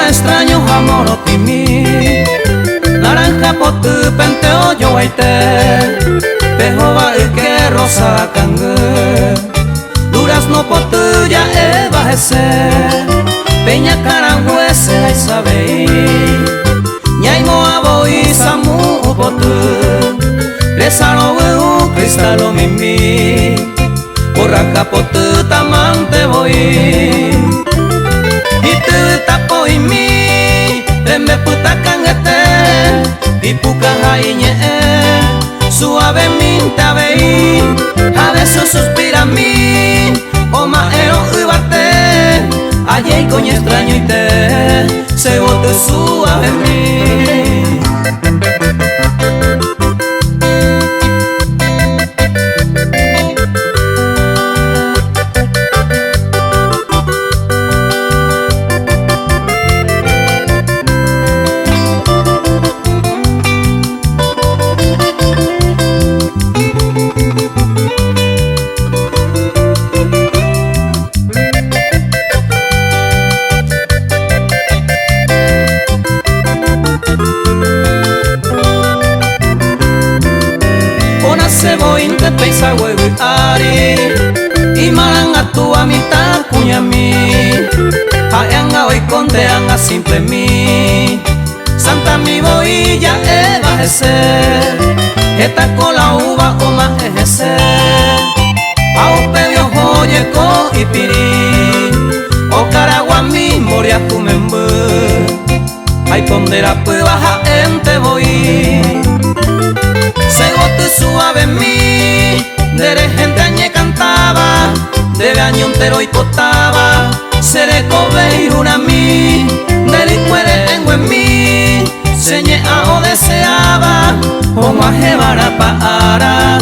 Extraño amor optimi naranja potu penteo yo waite pejoba que rosa cangue durazno potu ya eva ese peña caranguese ay sabei ñay moabo y samu potu resano u cristalo mimi borraca potu tamante voy itu tapo imi rembe puta kangete ipuka haiñe suave minta vei a veces suspira mi o maero ubate ayer coño extraño y te se bote suave mi. Seboin te peisa huevo y ari y maranga tu amita cuña mi hayanga hoy condeanga simple mi santa mi voy ya eva ese esta cola uva o más ese au pedio joye co y piri o caragua mi moria kumembu ay pondera pues baja ente voy segote suave en mí, dere gente añe cantaba, debe año entero y potaba, se le cobe y una mí, delincuere tengo en mí, señe o deseaba, como a jebara para,